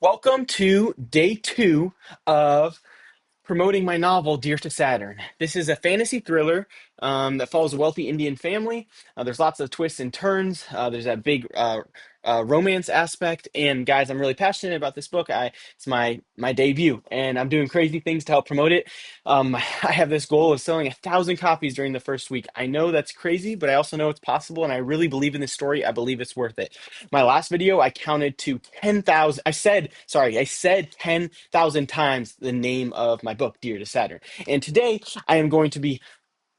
Welcome to day two of promoting my novel, Dear to Saturn. This is a fantasy thriller that follows a wealthy Indian family. There's lots of twists and turns. There's that big romance aspect. And guys, I'm really passionate about this book. It's my debut, and I'm doing crazy things to help promote it. I have this goal of selling 1,000 copies during the first week. I know that's crazy, but I also know it's possible, and I really believe in this story. I believe it's worth it. My last video, I counted to 10,000. I said 10,000 times the name of my book, Dear to Saturn. And today I am going to be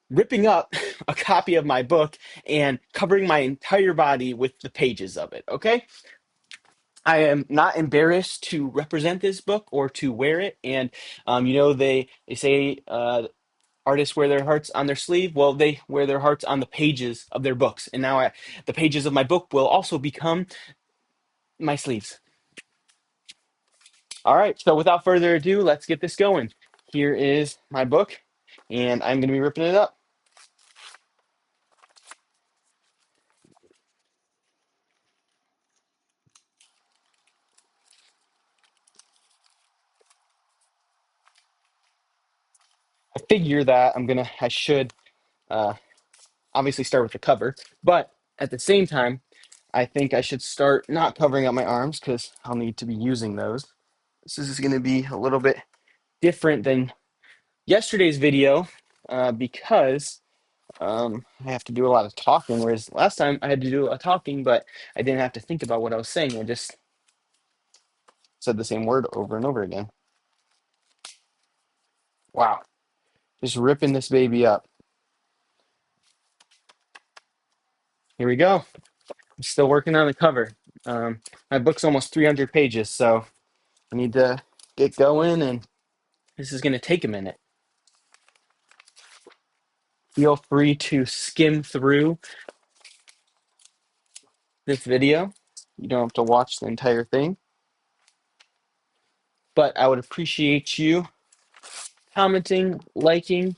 ripping up a copy of my book and covering my entire body with the pages of it. Okay. I am not embarrassed to represent this book or to wear it. And, they say, artists wear their hearts on their sleeve. Well, they wear their hearts on the pages of their books. And now the pages of my book will also become my sleeves. All right, so without further ado, let's get this going. Here is my book, and I'm going to be ripping it up. I figure that I should uh, obviously start with the cover, but at the same time, I think I should start not covering up my arms because I'll need to be using those. This is going to be a little bit different than yesterday's video because I have to do a lot of talking, whereas last time I had to do a talking, but I didn't have to think about what I was saying. I just said the same word over and over again. Wow, just ripping this baby up. Here we go. I'm still working on the cover. My book's almost 300 pages, so I need to get going, and this is going to take a minute. Feel free to skim through this video. You don't have to watch the entire thing, but I would appreciate you commenting, liking.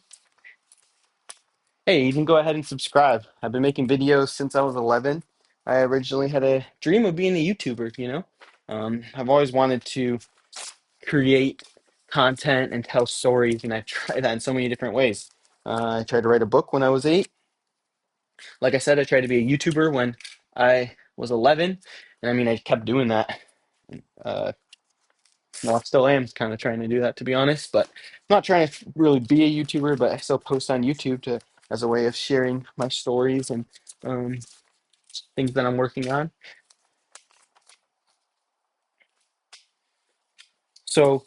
Hey, you can go ahead and subscribe. I've been making videos since I was 11. I originally had a dream of being a YouTuber. I've always wanted to create content and tell stories, and I've tried that in so many different ways. I tried to write a book when I was 8. Like I said, I tried to be a YouTuber when I was 11, and I mean, I kept doing that. Uh, well, I still am kind of trying to do that, to be honest, but I'm not trying to really be a YouTuber, but I still post on YouTube as a way of sharing my stories and um, things that I'm working on. So, let's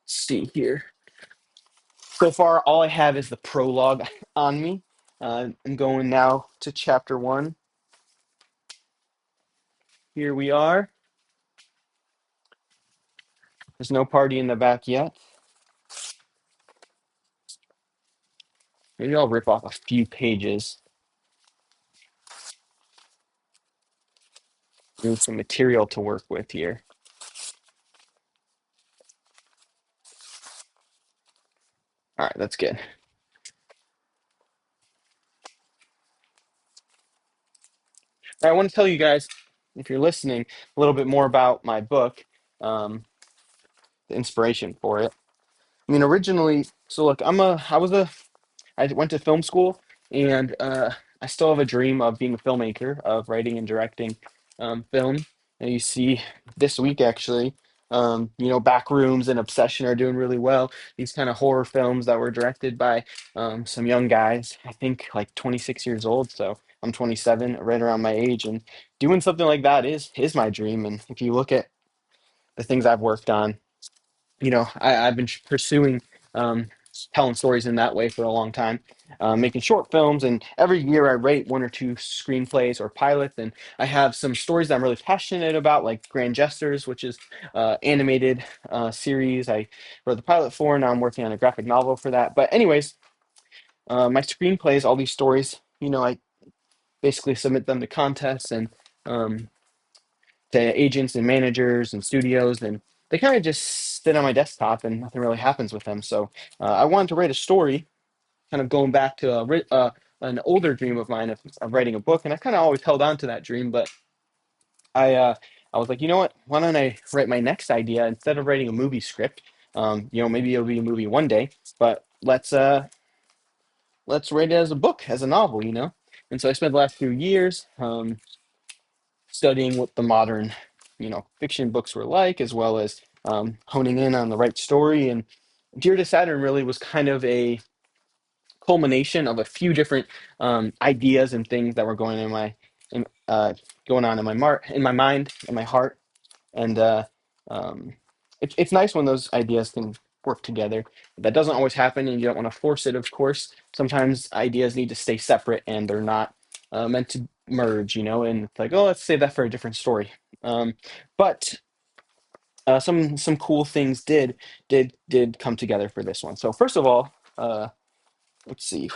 see here. So far, all I have is the prologue on me. I'm going now to chapter 1. Here we are. There's no party in the back yet. Maybe I'll rip off a few pages. Need some material to work with here. All right, that's good. I want to tell you guys, if you're listening, a little bit more about my book, the inspiration for it. I mean, originally, so look, I went to film school, and I still have a dream of being a filmmaker, of writing and directing film. And you see this week, actually, Backrooms and Obsession are doing really well. These kind of horror films that were directed by some young guys, I think like 26 years old. So I'm 27, right around my age, and doing something like that is my dream. And if you look at the things I've worked on, I've been pursuing um, telling stories in that way for a long time, making short films. And every year I write one or two screenplays or pilots. And I have some stories that I'm really passionate about, like Grand Gestures, which is animated series I wrote the pilot for. Now I'm working on a graphic novel for that. But anyways, my screenplays, all these stories, I basically submit them to contests and um, to agents and managers and studios, and they kind of just sit on my desktop and nothing really happens with them. So I wanted to write a story, kind of going back to an older dream of mine of writing a book, and I kind of always held on to that dream, but I I was like, you know what? Why don't I write my next idea instead of writing a movie script? Maybe it'll be a movie one day, but let's write it as a book, as a novel, you know? And so I spent the last few years studying what the modern, fiction books were like, as well as honing in on the right story. And Dear to Saturn really was kind of a culmination of a few different ideas and things that were in, uh, going on in in my mind, in my heart. And um, it's nice when those ideas can work together. That doesn't always happen, and you don't want to force it, of course. Sometimes ideas need to stay separate, and they're not meant to merge, and it's like, oh, let's save that for a different story. But some cool things did come together for this one. So first of all, let's see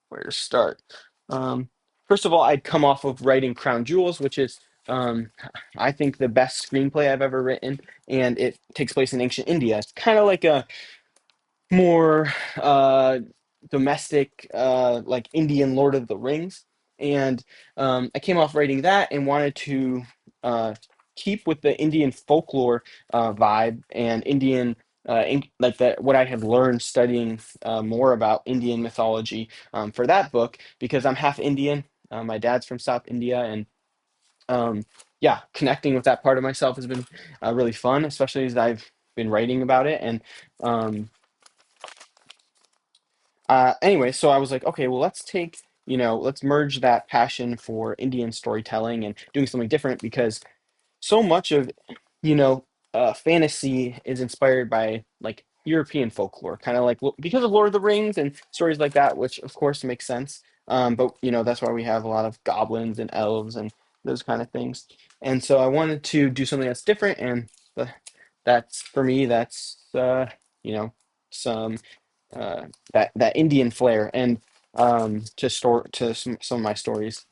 where to start. Um, First of all, I'd come off of writing Crown Jewels, which is, um, I think, the best screenplay I've ever written, and it takes place in ancient India. It's kind of like a more domestic, like Indian Lord of the Rings. And I came off writing that and wanted to uh, keep with the Indian folklore vibe and like that, what I had learned studying more about Indian mythology for that book, because I'm half Indian. My dad's from South India, and yeah, connecting with that part of myself has been really fun, especially as I've been writing about it. And um, anyway, so I was like, okay, well, let's merge that passion for Indian storytelling and doing something different, because so much of, you know, fantasy is inspired by like European folklore, kind of like because of Lord of the Rings and stories like that, which of course makes sense. But that's why we have a lot of goblins and elves and those kind of things. And so I wanted to do something that's different, and uh, that's for me. That's some that Indian flair, and to some of my stories.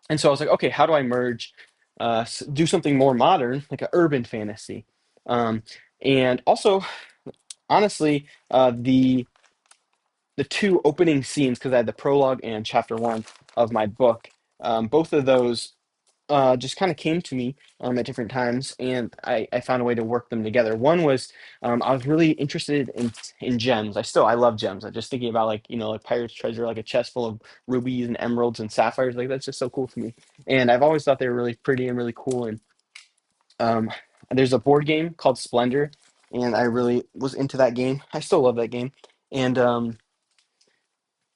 And so I was like, okay, how do I merge, do something more modern, like an urban fantasy, um, and also, honestly, the two opening scenes, because I had the prologue and chapter one of my book. Both of those just kind of came to me at different times, and I found a way to work them together. One was, I was really interested in gems. I love gems. I'm just thinking about, like, like pirate's treasure, like a chest full of rubies and emeralds and sapphires. Like, that's just so cool to me. And I've always thought they were really pretty and really cool. And um, there's a board game called Splendor, and I really was into that game. I still love that game. And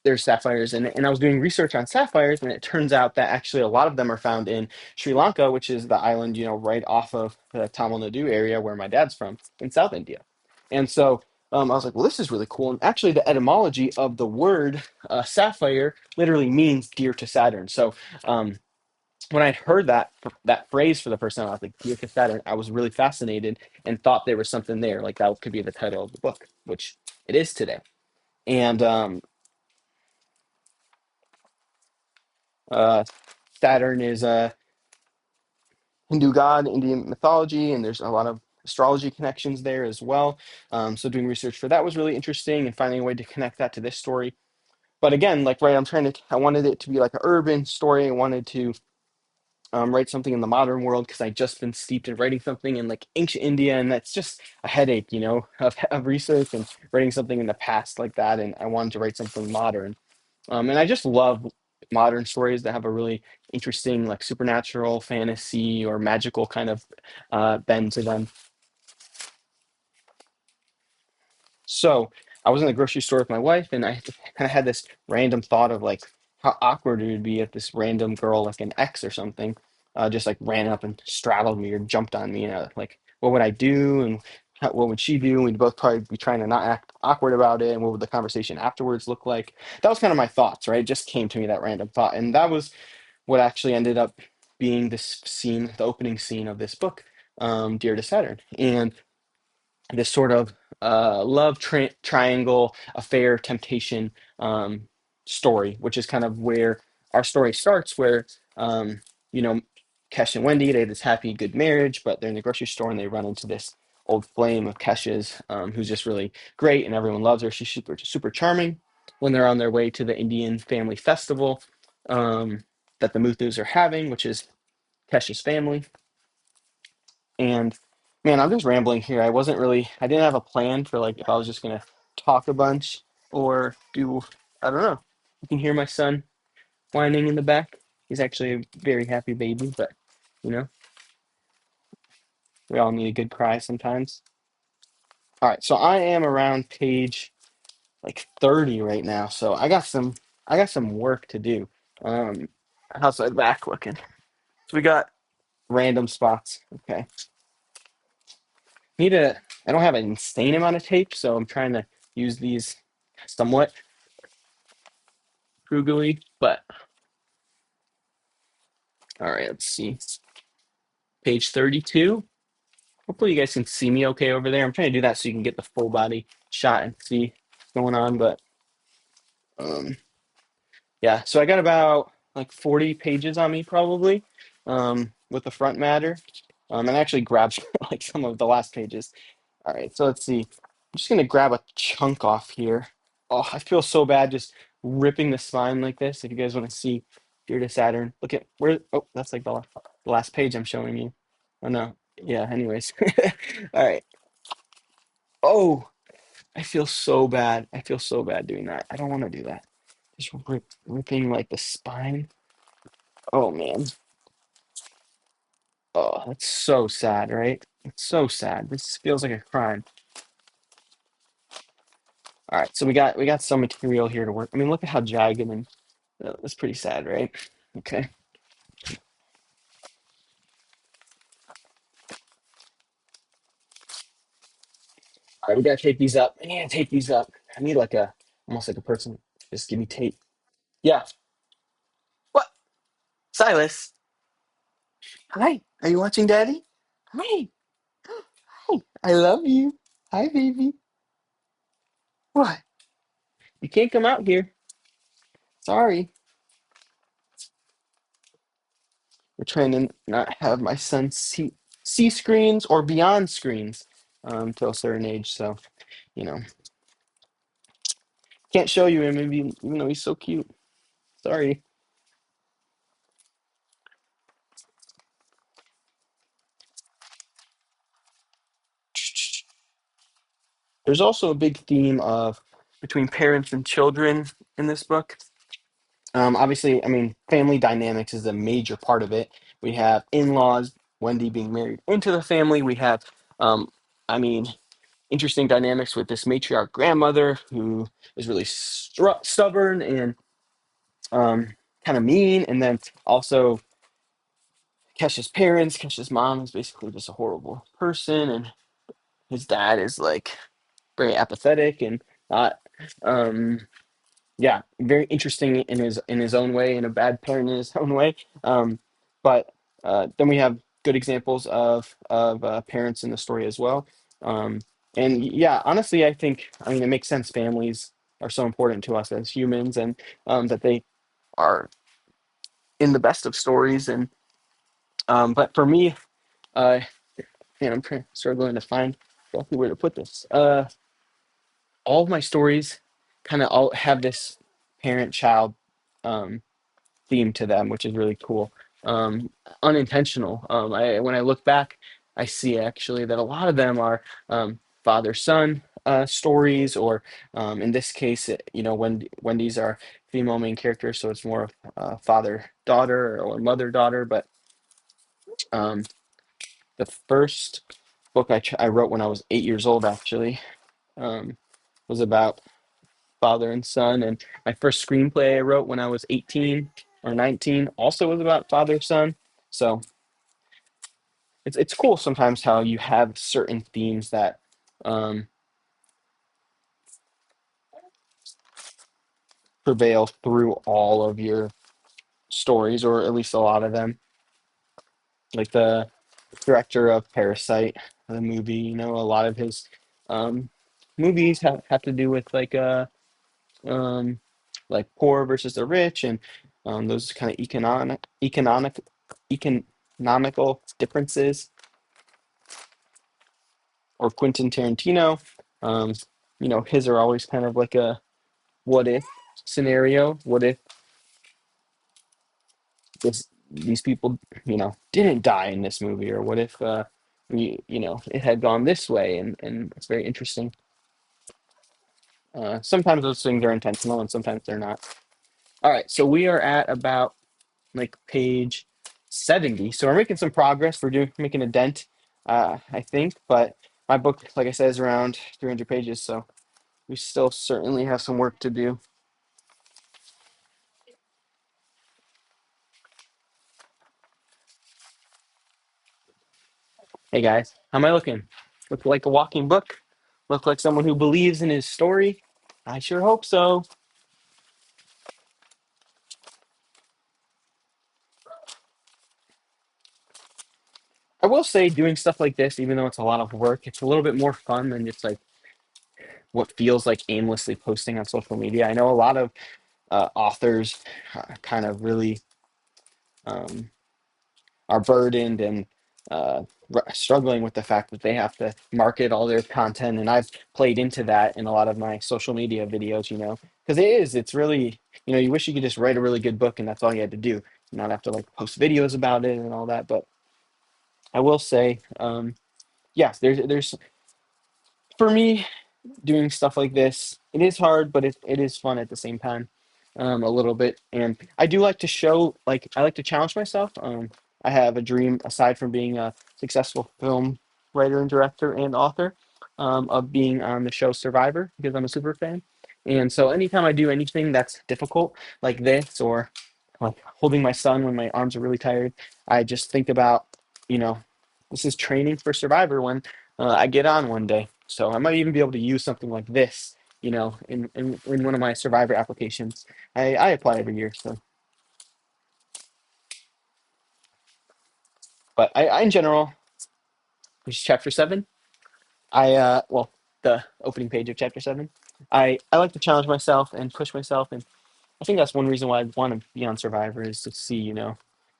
there's sapphires, and I was doing research on sapphires, and it turns out that actually a lot of them are found in Sri Lanka, which is the island, right off of the Tamil Nadu area where my dad's from in South India. And so I was like, well, this is really cool. And actually, the etymology of the word sapphire literally means dear to Saturn. So um, when I heard that phrase for the first time, I was like, dear to Saturn. I was really fascinated and thought there was something there, like that could be the title of the book, which it is today. And uh, Saturn is a Hindu god, Indian mythology, and there's a lot of astrology connections there as well. So doing research for that was really interesting, and finding a way to connect that to this story. But again, like, right, I wanted it to be like an urban story. I wanted to write something in the modern world, because I just been steeped in writing something in like ancient India, and that's just a headache, of research and writing something in the past like that. And I wanted to write something modern. And I just love modern stories that have a really interesting, like, supernatural, fantasy, or magical kind of bend to them. So I was in the grocery store with my wife, and I kind of had this random thought of, like, how awkward it would be if this random girl, like an ex or something, just like ran up and straddled me or jumped on me. Like, what would I do, and what would she do? We'd both probably be trying to not act awkward about it. And what would the conversation afterwards look like? That was kind of my thoughts, right? It just came to me, that random thought, and that was what actually ended up being this scene, the opening scene of this book, Dear to Saturn. And this sort of love triangle affair temptation story, which is kind of where our story starts, where you know Kesh and Wendy, they have this happy good marriage, but they're in the grocery store and they run into this old flame of Kesh's, who's just really great and everyone loves her. She's super charming. When they're on their way to the Indian family festival that the Muthus are having, which is Kesh's family, And man, I'm just rambling here. I didn't have a plan for like if I was just gonna talk a bunch or do, I don't know. You can hear my son whining in the back. He's actually a very happy baby, but you know, we all need a good cry sometimes. All right, so I am around page like 30 right now, so I got some work to do. Um, how's my back looking? So we got random spots. Okay, need a. I don't have an insane amount of tape, so I'm trying to use these somewhat frugally. But all right, let's see. Page 32. Hopefully you guys can see me okay over there. I'm trying to do that so you can get the full body shot and see what's going on. But um, yeah, so I got about like 40 pages on me probably with the front matter. And I actually grabbed like some of the last pages. All right, so let's see. I'm just gonna grab a chunk off here. Oh, I feel so bad just ripping the spine like this. If you guys want to see Dear to Saturn, look at where. Oh, that's like the last page I'm showing you. Oh no, yeah. Anyways, all right. Oh, I feel so bad. I feel so bad doing that. I don't want to do that. Just ripping like the spine. Oh man. Oh, that's so sad, right? It's so sad. This feels like a crime. All right, so we got some material here to work. I mean, look at how jagged and that's pretty sad, right? Okay. All right, we gotta tape these up. I need to tape these up. I need like a almost like a person. Just give me tape. Yeah. What? Silas? Hi. Are you watching, Daddy? Hi. Hi. I love you. Hi, baby. What? You can't come out here. Sorry. We're trying to not have my son see screens or beyond screens till a certain age. So, you know, can't show you him even though he's so cute. Sorry. There's also a big theme of between parents and children in this book. Obviously, I mean, family dynamics is a major part of it. We have in-laws, Wendy being married into the family. We have, I mean, interesting dynamics with this matriarch grandmother who is really stubborn and kind of mean, and then also Kesha's parents. Kesha's mom is basically just a horrible person, and his dad is like very apathetic and not yeah, very interesting in his own way, and a bad parent in his own way. But then we have good examples of parents in the story as well. Um, and yeah, honestly, I mean it makes sense. Families are so important to us as humans, and that they are in the best of stories. And but for me, uh, man, struggling to find exactly where to put this. All of my stories kind of all have this parent-child um, theme to them, which is really cool. Um, Unintentional. When I look back, I see actually that a lot of them are father-son stories, or in this case, when these are female main characters, so it's more of father-daughter or mother-daughter. But um, the first book I wrote when I was 8 years old, actually, um, was about father and son. And my first screenplay I wrote when I was 18 or 19 also was about father son. So it's cool sometimes how you have certain themes that um, prevail through all of your stories, or at least a lot of them. Like the director of Parasite, the movie, a lot of his um, movies have to do with um, like poor versus the rich, and those kind of economical differences. Or Quentin Tarantino, um, his are always kind of like a what if scenario. What if these people, didn't die in this movie, or what if it had gone this way, and it's very interesting. Sometimes those things are intentional, and sometimes they're not. All right, so we are at about like page 70. So we're making some progress. We're making a dent, I think. But my book, like I said, is around 300 pages. So we still certainly have some work to do. Hey guys, how am I looking? Look like a walking book? Look like someone who believes in his story? I sure hope so. I will say doing stuff like this, even though it's a lot of work, it's a little bit more fun than just like what feels like aimlessly posting on social media. I know a lot of authors kind of really um, are burdened and struggling with the fact that they have to market all their content. And I've played into that in a lot of my social media videos, because it's really, you wish you could just write a really good book and that's all you had to do, not have to like post videos about it and all that. But I will say, yeah, there's, for me, doing stuff like this. It is hard, but it is fun at the same time, a little bit. And I do like to show, like, I like to challenge myself. I have a dream, aside from being a successful film writer and director and author, of being on the show Survivor because I'm a super fan. And so anytime I do anything that's difficult like this, or like holding my son when my arms are really tired, I just think about, you know, this is training for Survivor when I get on one day. So I might even be able to use something like this, in one of my Survivor applications. I apply every year. So, but in general, which is chapter 7. Well, the opening page of chapter 7. I like to challenge myself and push myself, and I think that's one reason why I want to be on Survivor is to see,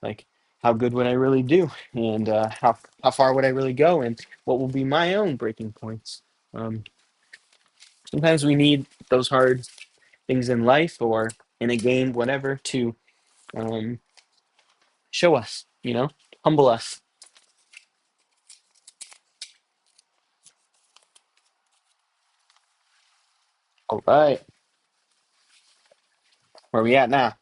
like how good would I really do, and how far would I really go, and what will be my own breaking points. Um, Sometimes we need those hard things in life or in a game, whatever, to um, show us, humble us. All right, where are we at now?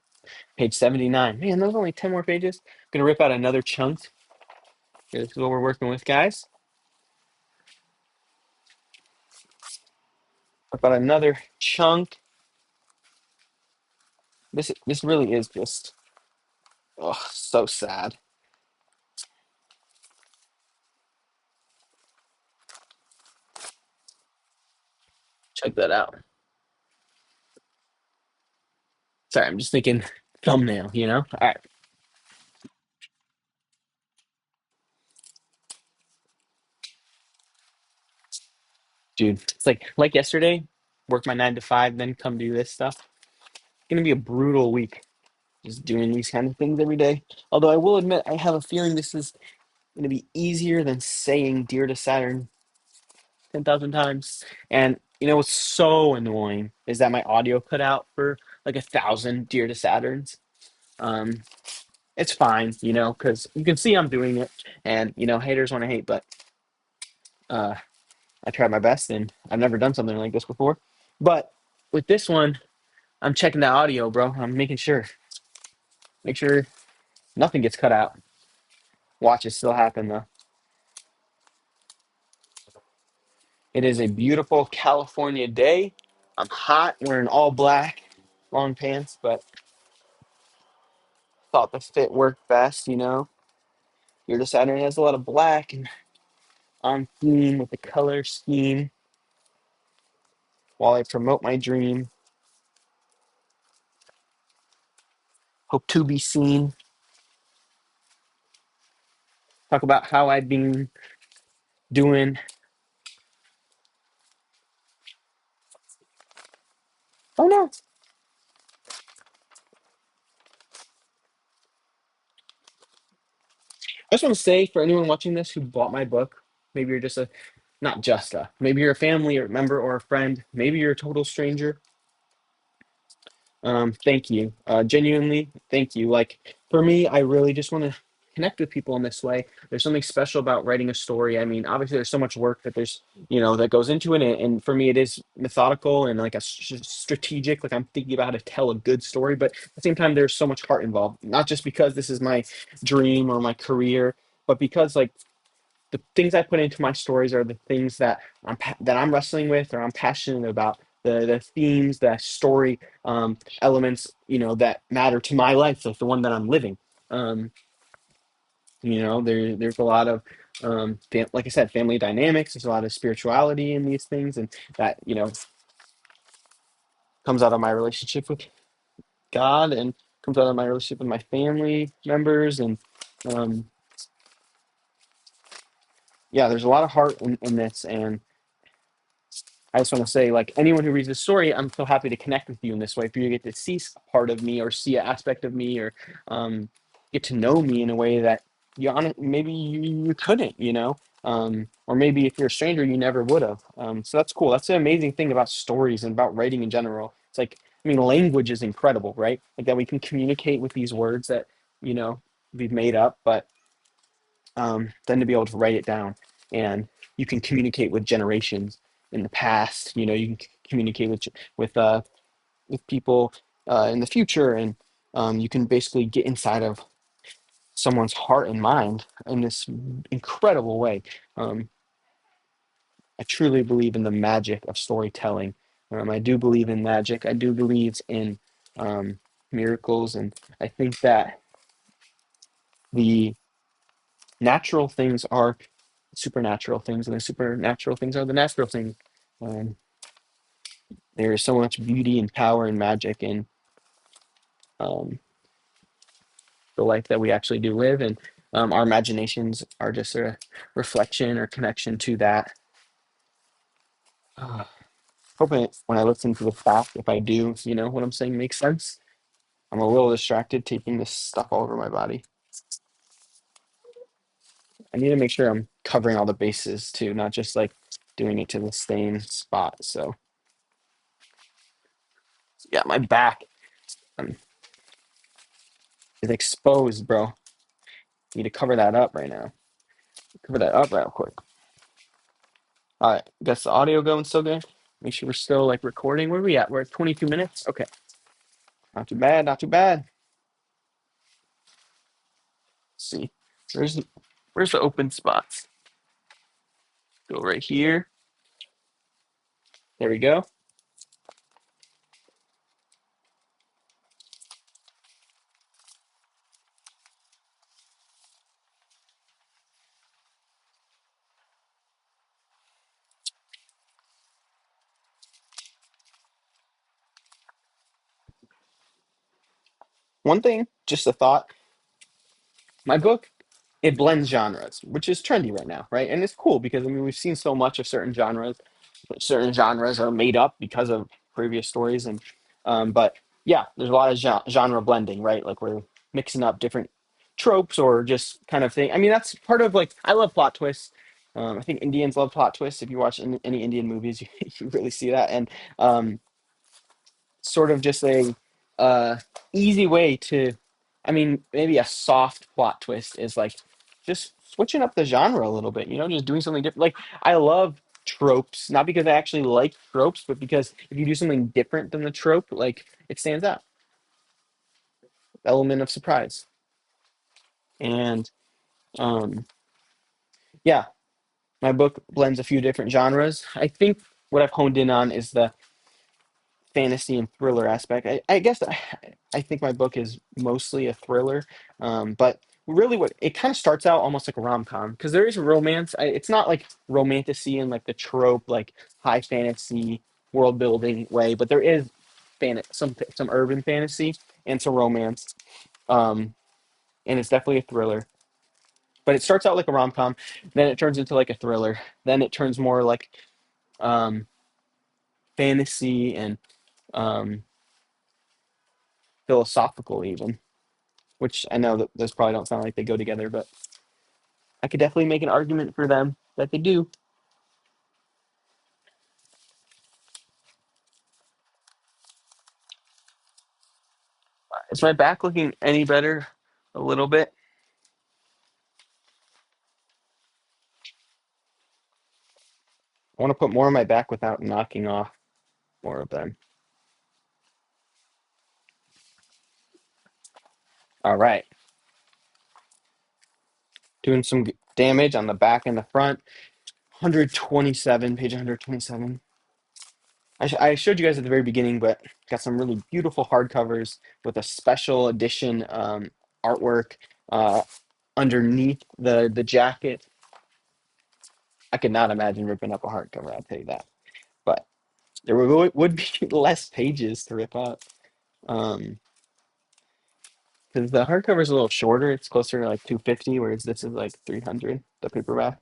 Page 79. Man, those are only 10 more pages. Gonna rip out another chunk. This is what we're working with, guys. Rip out another chunk. This really is just, oh, so sad. Check that out. Sorry, I'm just thinking thumbnail, All right, dude. It's like yesterday, work my 9 to 5, then come do this stuff. It's gonna be a brutal week, just doing these kind of things every day. Although I will admit, I have a feeling this is gonna be easier than saying "Dear to Saturn" 10,000 times. And what's so annoying is that my audio cut out for like 1,000 "Dear to Saturns." Um, it's fine, because you can see I'm doing it, and haters want to hate, but uh, I tried my best, and I've never done something like this before. But with this one, I'm checking the audio, bro. I'm making sure, make sure nothing gets cut out. Watch it still happen though. It is a beautiful California day. I'm hot, wearing all black, long pants, but thought the fit worked best, Your to Saturn has a lot of black and on theme with the color scheme while I promote my dream. Hope to be seen. Talk about how I've been doing. Oh no. I just want to say for anyone watching this who bought my book, maybe you're just not just maybe you're a family or member or a friend, maybe you're a total stranger. Thank you. Genuinely, thank you. Like for me, I really just want to connect with people in this way. There's something special about writing a story. I mean, obviously, there's so much work that there's, that goes into it. And for me, it is methodical and like a strategic, like I'm thinking about how to tell a good story. But at the same time, there's so much heart involved, not just because this is my dream or my career, but because like the things I put into my stories are the things that that I'm wrestling with or I'm passionate about. The themes, the story elements, that matter to my life, like the one that I'm living. Um, there's a lot of like I said, family dynamics. There's a lot of spirituality in these things, and that comes out of my relationship with God and comes out of my relationship with my family members, and um, yeah, there's a lot of heart in this, and I just want to say, like anyone who reads this story, I'm so happy to connect with you in this way. For you to get to see a part of me, or see an aspect of me, or get to know me in a way that maybe you couldn't, or maybe if you're a stranger, you never would have. So that's cool. That's the amazing thing about stories and about writing in general. It's like, I mean, language is incredible, right? Like that we can communicate with these words that you know we've made up, but then to be able to write it down, and you can communicate with generations in the past. You can communicate with people in the future, and you can basically get inside of someone's heart and mind in this incredible way. um, I truly believe in the magic of storytelling. I do believe in magic. I do believe in um, miracles, and I think that the natural things are supernatural things, and the supernatural things are the natural things. Um, there is so much beauty and power and magic in um, the life that we actually do live, and our imaginations are just a reflection or connection to that. Uh, Hoping when I listen to this back, if I do, what I'm saying makes sense. I'm a little distracted taking this stuff all over my body. I need to make sure I'm covering all the bases too, not just like doing it to the same spot. So yeah, my back um, is exposed, bro. Need to cover that up right now. Cover that up real quick. All right, guess the audio going still good. Make sure we're still like recording. Where are we at? We're at 22 minutes. Okay, not too bad. Not too bad. Let's see, where's the open spots? Go right here. There we go. One thing, just a thought. My book, it blends genres, which is trendy right now, right? And it's cool because I mean we've seen so much of certain genres. Certain genres are made up because of previous stories, and but yeah, there's a lot of genre blending, right? Like we're mixing up different tropes or just kind of thing. I mean, that's part of like I love plot twists. I think Indians love plot twists. If you watch any Indian movies, you really see that, and um, sort of just a uh, easy way to, I mean, maybe a soft plot twist is like just switching up the genre a little bit, just doing something different. Like I love tropes, not because I actually like tropes, but because if you do something different than the trope, like it stands out. Element of surprise. And um, yeah, my book blends a few different genres. I think what I've honed in on is the fantasy and thriller aspect. I guess I think my book is mostly a thriller, but really, what it kind of starts out almost like a rom com because there is romance. It's not like romantasy in like the trope, like high fantasy world building way, but there is some urban fantasy and some romance, um, and it's definitely a thriller. But it starts out like a rom com, then it turns into like a thriller, then it turns more like um, fantasy and um, philosophical even, which I know that those probably don't sound like they go together, but I could definitely make an argument for them that they do. Is my back looking any better? A little bit. I want to put more on my back without knocking off more of them. All right, doing some damage on the back and the front. 127, page 127. I showed you guys at the very beginning, but got some really beautiful hardcovers with a special edition artwork underneath the jacket. I could not imagine ripping up a hardcover, I'll tell you that. But there would be less pages to rip up. Because the hardcover is a little shorter. It's closer to like 250, whereas this is like 300, the paperback.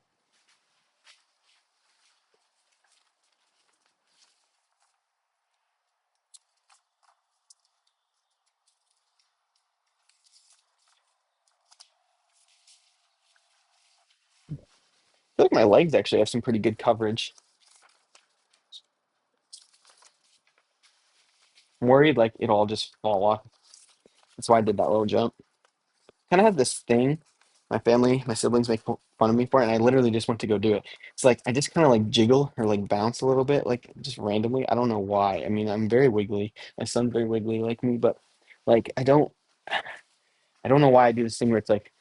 I feel like my legs actually have some pretty good coverage. I'm worried like it'll all just fall off. That's why I did that little jump. Kind of have this thing. My family, my siblings make fun of me for it, and I literally just went to go do it. It's like I just kind of like jiggle or like bounce a little bit, like just randomly. I don't know why. I mean, I'm very wiggly. My son's very wiggly like me, but like I don't know why I do this thing where it's like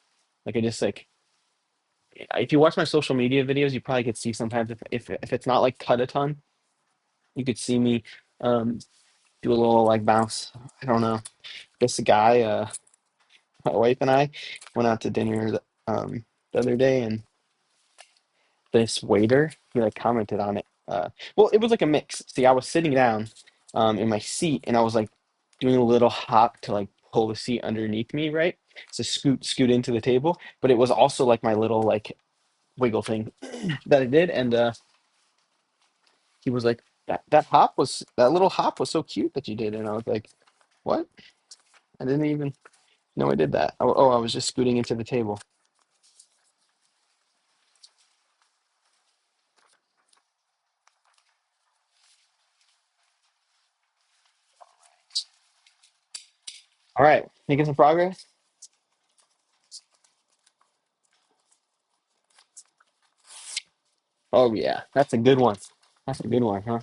I just like if you watch my social media videos, you probably could see sometimes if it's not like cut a ton, you could see me um do a little like bounce. I don't know. This guy, my wife and I went out to dinner the other day, and this waiter, he like commented on it. Well, it was like a mix. See, I was sitting down in my seat, and I was like doing a little hop to like pull the seat underneath me, right? So scoot into the table. But it was also like my little like wiggle thing that I did, and he was like, that little hop was so cute that you did, and I was like, what? I didn't even know I did that. Oh, I was just scooting into the table. All right, making some progress. Oh yeah, that's a good one. That's a good one, huh?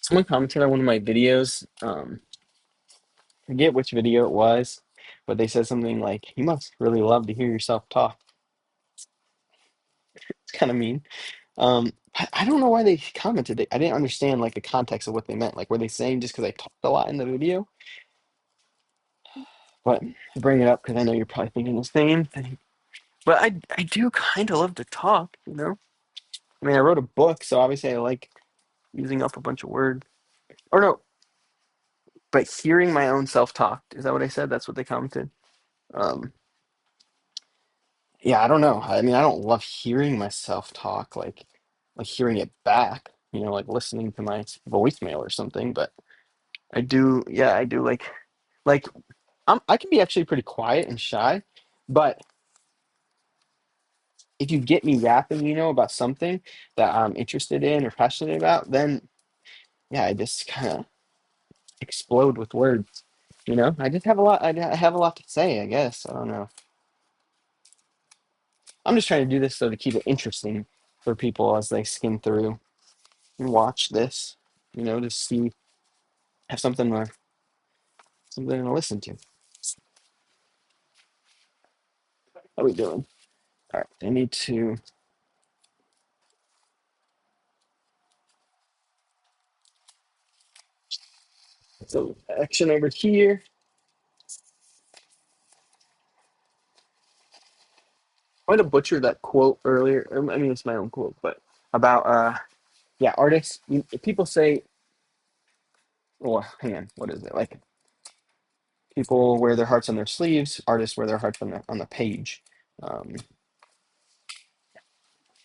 Someone commented on one of my videos. Forget which video it was, but they said something like, "You must really love to hear yourself talk." It's kind of mean. I don't know why they commented. I didn't understand like the context of what they meant. Like, were they saying just because I talked a lot in the video? But I bring it up because I know you're probably thinking the same thing. But I do kind of love to talk, you know? I mean, I wrote a book, so obviously I like using up a bunch of words. Or no, but hearing my own self talk. Is that what I said? That's what they commented. Um, yeah, I don't know. I mean, I don't love hearing myself talk, like hearing it back, like listening to my voicemail or something, but I do, yeah, I do like I can be actually pretty quiet and shy, but if you get me yapping, about something that I'm interested in or passionate about, then yeah, I just kind of explode with words. I just have a lot. I have a lot to say, I guess. I don't know. I'm just trying to do this so to keep it interesting for people as they skim through and watch this. To see have something to listen to. How we doing? All right. I need to. So action over here. I might have butchered that quote earlier. I mean, it's my own quote, but about yeah, artists. People say, well, hang on, what is it like? People wear their hearts on their sleeves. Artists wear their hearts on the page. Um,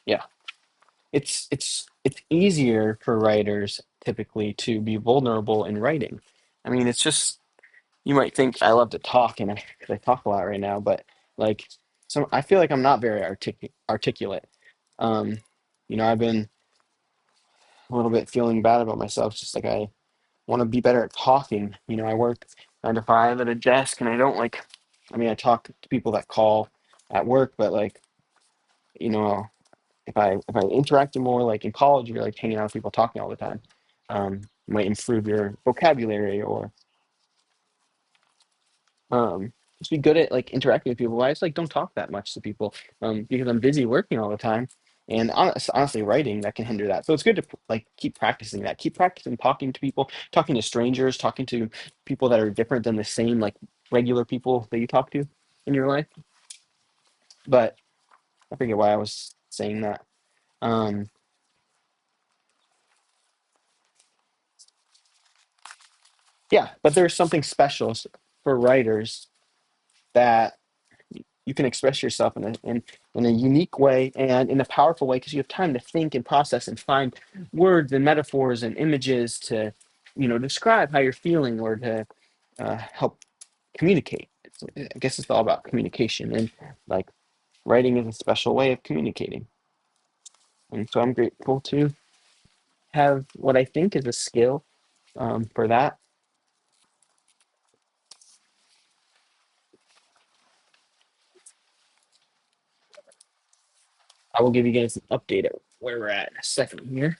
yeah, it's easier for writers typically to be vulnerable in writing. I mean, it's just you might think I love to talk and because I talk a lot right now, but like I feel like I'm not very articulate. Um, I've been a little bit feeling bad about myself, just like I want to be better at talking. I work 9 to 5 at a desk, and I don't like. I mean, I talk to people that call at work, but like, you know, if I interacted more, like in college, you're like hanging out with people talking all the time. Might improve your vocabulary or just be good at like interacting with people. I just like don't talk that much to people because I'm busy working all the time. And honestly, writing that can hinder that. So it's good to like keep practicing that. Keep practicing talking to people, talking to strangers, talking to people that are different than the same like regular people that you talk to in your life. But I forget why I was saying that. Um, yeah, but there's something special for writers that you can express yourself in a unique way and in a powerful way because you have time to think and process and find words and metaphors and images to describe how you're feeling or to help communicate. I guess it's all about communication, and like writing is a special way of communicating, and so I'm grateful to have what I think is a skill for that. I will give you guys an update at where we're at in a second here.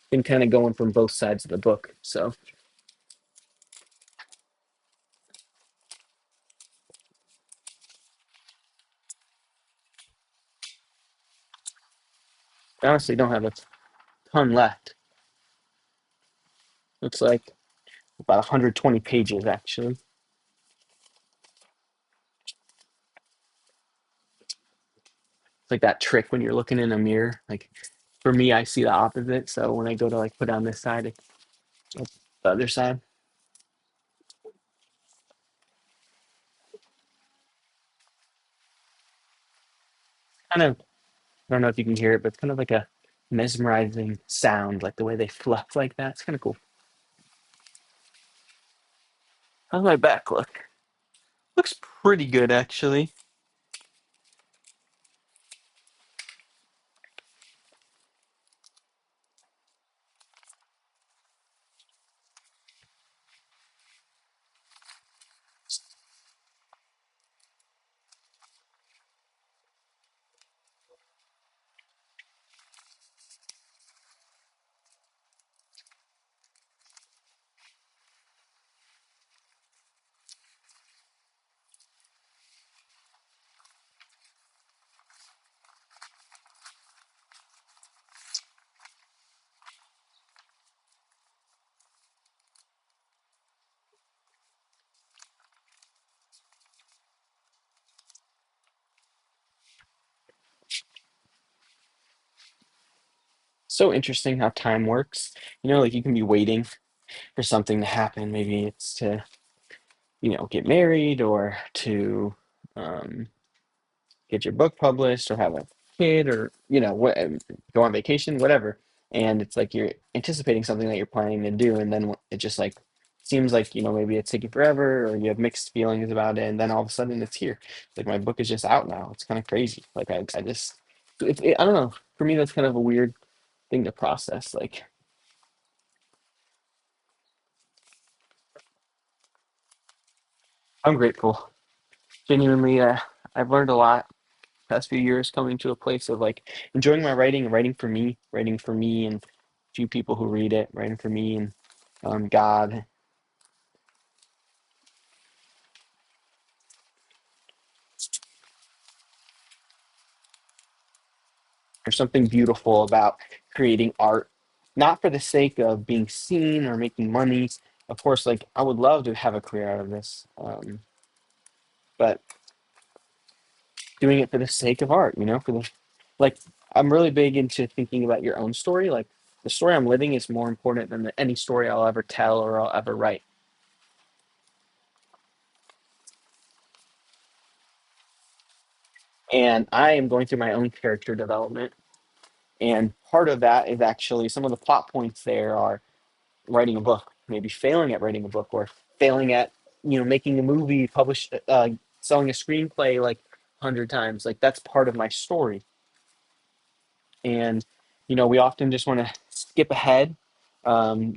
Been kind of going from both sides of the book, so I honestly don't have a ton left. Looks like about 120 pages actually. It's like that trick when you're looking in a mirror. Like for me, I see the opposite. So when I go to like put on this side, it's the other side. Kind of, I don't know if you can hear it, but it's kind of like a mesmerizing sound, like the way they fluff like that. It's kind of cool. How's my back look? Looks pretty good actually. So interesting how time works. Like you can be waiting for something to happen. Maybe it's to, get married or to um, get your book published or have a kid or what, go on vacation, whatever. And it's like you're anticipating something that you're planning to do, and then it just like seems like maybe it's taking forever or you have mixed feelings about it, and then all of a sudden it's here. Like my book is just out now. It's kind of crazy. Like I just I don't know. For me, that's kind of a weird thing to process. Like I'm grateful. Genuinely, I've learned a lot past few years coming to a place of like enjoying my writing and writing for me and few people who read it, writing for me and God. There's something beautiful about creating art, not for the sake of being seen or making money. Of course, like I would love to have a career out of this, but doing it for the sake of art, for the like. I'm really big into thinking about your own story. Like the story I'm living is more important than any story I'll ever tell or I'll ever write. And I am going through my own character development. And part of that is actually some of the plot points there are writing a book, maybe failing at writing a book or failing at, making a movie, selling a screenplay like 100 times. Like that's part of my story. And we often just want to skip ahead,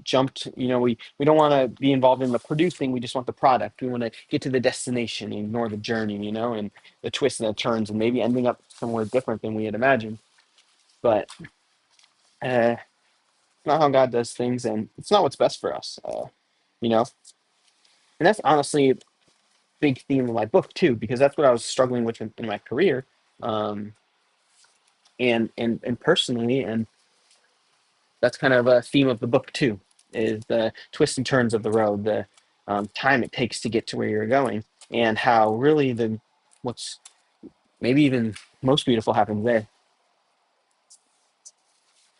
jump to, we don't want to be involved in the producing. We just want the product. We want to get to the destination, ignore the journey, and the twists and the turns, and maybe ending up somewhere different than we had imagined. But it's not how God does things, and it's not what's best for us. You know, and that's honestly a big theme of my book too, because that's what I was struggling with in my career, um, and personally, and that's kind of a theme of the book too, is the twists and turns of the road, the time it takes to get to where you're going, and how really what's maybe even most beautiful happens there.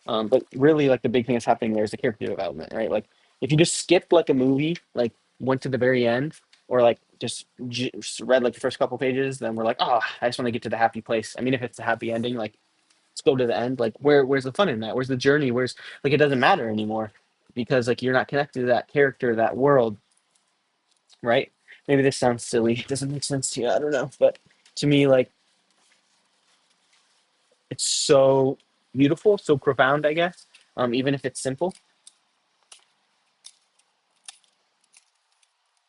But really, like the big thing that's happening there is the character development, right? Like if you just skipped like a movie, like went to the very end, or like just read like the first couple pages, then we're like, oh, I just want to get to the happy place. I mean, if it's a happy ending, like let's go to the end. Like where's the fun in that? Where's the journey? Where's like it doesn't matter anymore because like you're not connected to that character, that world, right? Maybe this sounds silly. It doesn't make sense to you. I don't know, but to me, like it's so beautiful, so profound, I guess. Even if it's simple,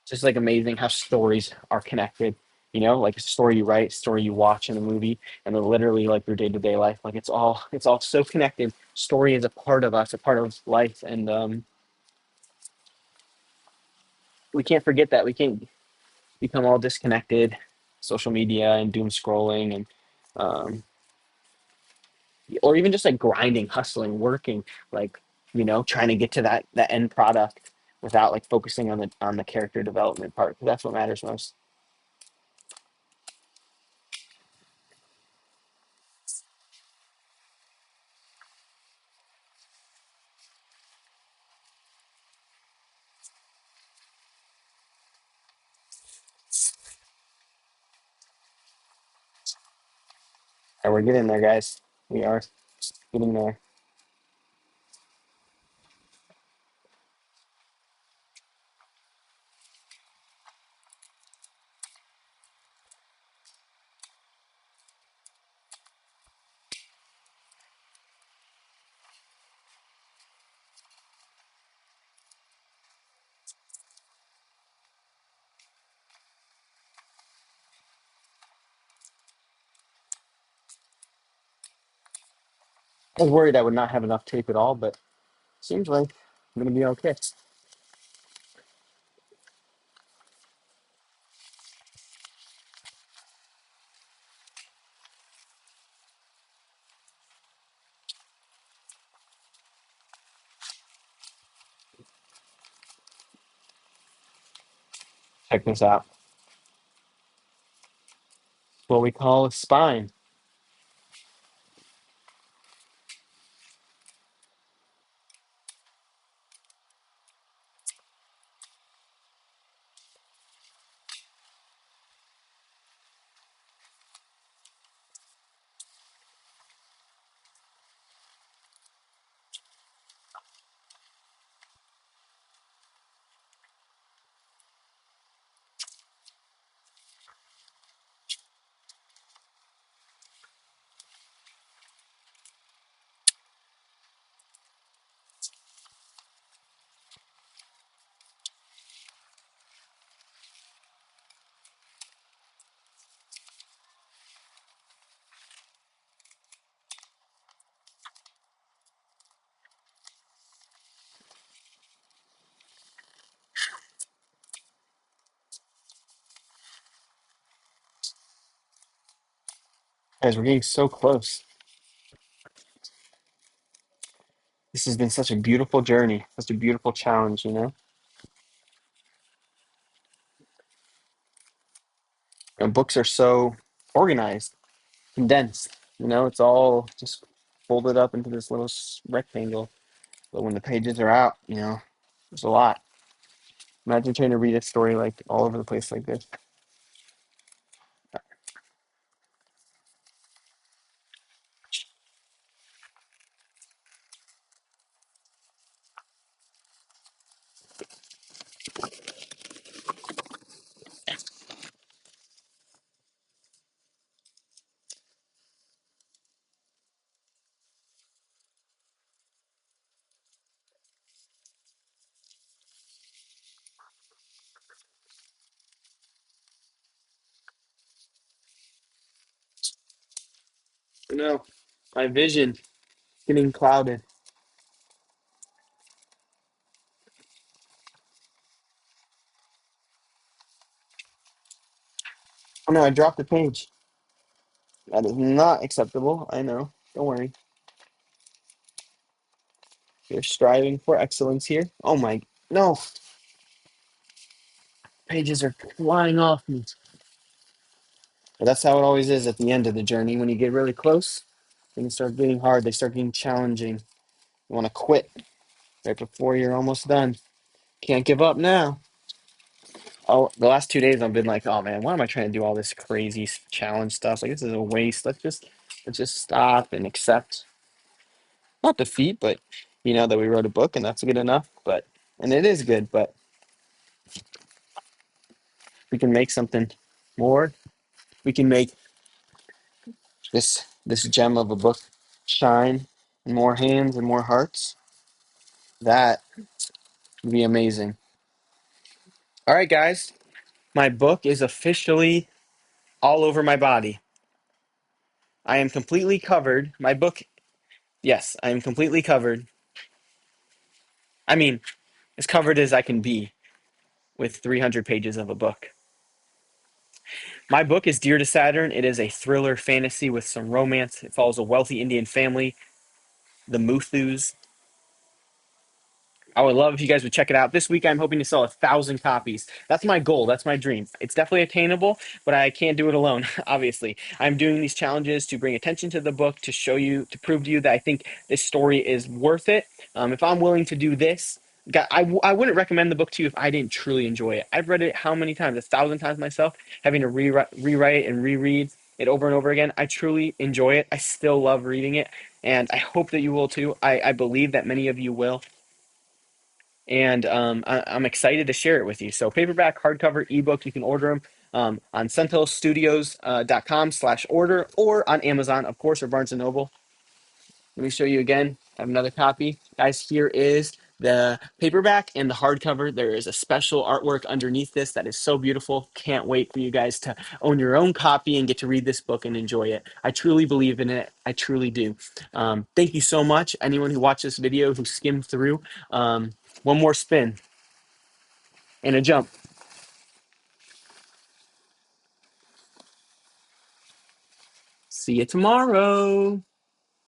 just like amazing how stories are connected. Like a story you write, story you watch in a movie, and then literally like your day to day life. Like it's all so connected. Story is a part of us, a part of life, and we can't forget that. We can't become all disconnected, social media and doom scrolling, and um, or even just like grinding, hustling, working, like trying to get to that end product without like focusing on the character development part. 'Cause that's what matters most. And we're getting there, guys. We are getting there. I was worried I would not have enough tape at all, but seems like I'm gonna be okay. Check this out. What we call a spine. Guys, we're getting so close. This has been such a beautiful journey, such a beautiful challenge. And books are so organized, condensed. It's all just folded up into this little rectangle. But when the pages are out, there's a lot. Imagine trying to read a story like all over the place like this. no. My vision getting clouded. Oh no, I dropped the page. That is not acceptable. I know. Don't worry. You're striving for excellence here. Oh my, no. Pages are flying off me. But that's how it always is at the end of the journey. When you get really close, things start getting hard. They start getting challenging. You want to quit right before you're almost done. Can't give up now. Oh, the last 2 days I've been like, oh man, why am I trying to do all this crazy challenge stuff? Like this is a waste. Let's just stop and accept not defeat, but that we wrote a book and that's good enough. But and it is good, but we can make something more. We can make this gem of a book shine in more hands and more hearts. That would be amazing. All right, guys, my book is officially all over my body. I am completely covered. My book, yes, I am completely covered. I mean, as covered as I can be with 300 pages of a book. My book is Dear to Saturn. It is a thriller fantasy with some romance. It follows a wealthy Indian family, the Muthus. I would love if you guys would check it out. This week, I'm hoping to sell 1,000 copies. That's my goal. That's my dream. It's definitely attainable, but I can't do it alone, obviously. I'm doing these challenges to bring attention to the book, to show you, to prove to you that I think this story is worth it. If I'm willing to do this, I wouldn't recommend the book to you if I didn't truly enjoy it. I've read it how many times? 1,000 times myself, having to rewrite and reread it over and over again. I truly enjoy it. I still love reading it, and I hope that you will too. I believe that many of you will, and I'm excited to share it with you. So paperback, hardcover, ebook, you can order them on centelstudios.com/order or on Amazon, of course, or Barnes& and Noble. Let me show you again. I have another copy. Guys, here is the paperback and the hardcover. There is a special artwork underneath this that is so beautiful. Can't wait for you guys to own your own copy and get to read this book and enjoy it. I truly believe in it. I truly do. Thank you so much. Anyone who watched this video, who skimmed through, one more spin and a jump. See you tomorrow.